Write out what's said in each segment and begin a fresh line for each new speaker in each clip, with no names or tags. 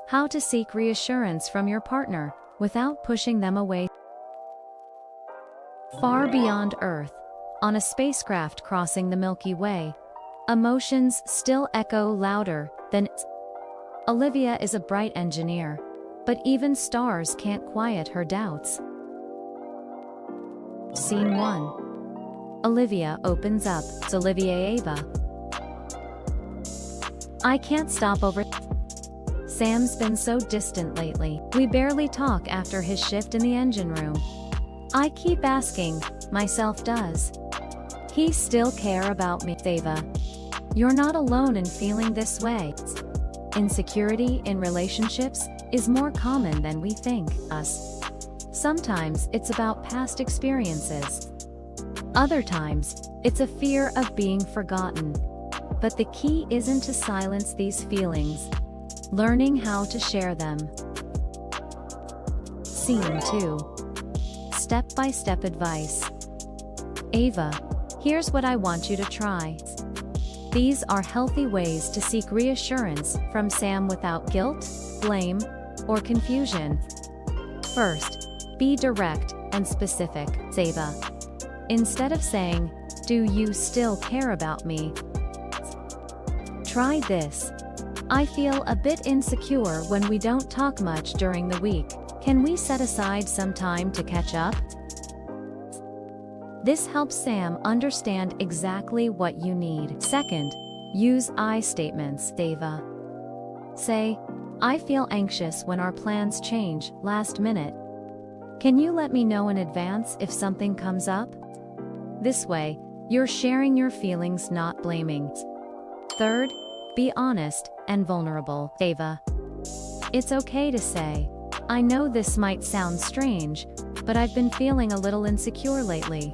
How to seek reassurance from your partner without pushing them away. Far beyond Earth, on a spacecraft crossing the Milky Way, emotions still echo louder than. Olivia is a bright engineer, but even stars can't quiet her doubts. Scene 1. Olivia opens up. It's Olivia Ava. I can't stop over. Sam's been so distant lately. We barely talk after his shift in the engine room. I keep asking myself, does he still care about me? Ava. You're not alone in feeling this way. Insecurity in relationships is more common than we think. Sometimes it's about past experiences. Other times, it's a fear of being forgotten. But the key isn't to silence these feelings. Learning how to share them. Scene 2. Step-by-step advice. Ava, here's what I want you to try. These are healthy ways to seek reassurance from Sam without guilt, blame, or confusion. First, be direct and specific. Ava. Instead of saying, "Do you still care about me?" Try this. I feel a bit insecure when we don't talk much during the week. Can we set aside some time to catch up? This helps Sam understand exactly what you need. Second, use I statements. Ava. Say, I feel anxious when our plans change last minute. Can you let me know in advance if something comes up? This way, you're sharing your feelings, not blaming. Third, be honest and vulnerable. Ava. It's okay to say, I know this might sound strange, but I've been feeling a little insecure lately.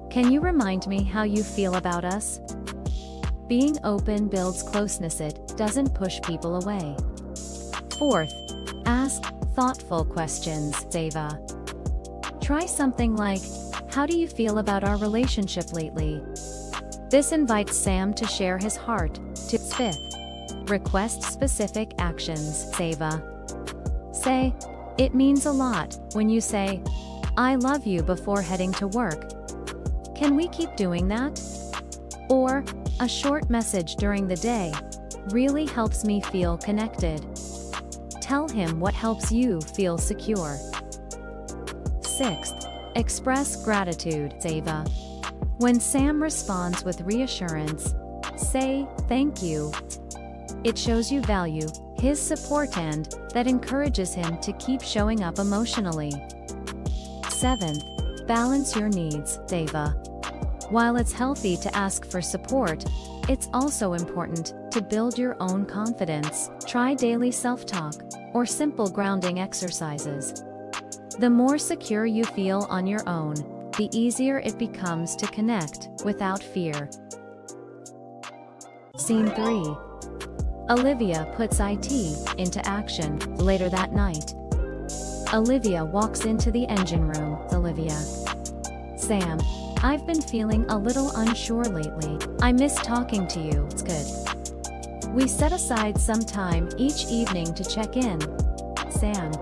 Can you remind me how you feel about us? Being open builds closeness, it doesn't push people away. Fourth, ask thoughtful questions. Ava. Try something like, how do you feel about our relationship lately? This invites Sam to share his heart. Fifth, request specific actions. Ava. Say, it means a lot when you say, I love you before heading to work. Can we keep doing that? Or, a short message during the day really helps me feel connected. Tell him what helps you feel secure. Sixth, express gratitude. Ava. When Sam responds with reassurance, say thank you. It shows you value his support and that encourages him to keep showing up emotionally. Seventh, balance your needs. Ava. While it's healthy to ask for support, it's also important to build your own confidence. Try daily self-talk or simple grounding exercises. The more secure you feel on your own, the easier it becomes to connect without fear. Scene 3. Olivia puts IT into action. Later that night, Olivia walks into the engine room. Olivia. Sam, I've been feeling a little unsure lately. I miss talking to you. It's good. We set aside some time each evening to check in. Sam.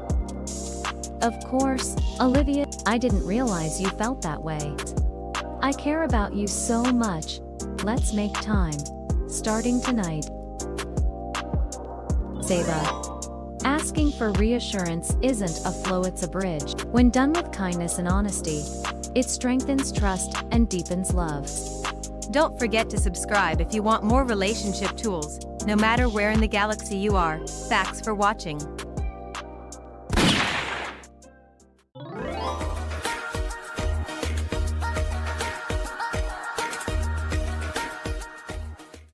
Of course, Olivia, I didn't realize you felt that way. I care about you so much. Let's make time. Starting tonight. Ava. Asking for reassurance isn't a flow, it's a bridge. When done with kindness and honesty, it strengthens trust and deepens love.
Don't forget to subscribe if you want more relationship tools, no matter where in the galaxy you are. Thanks for watching.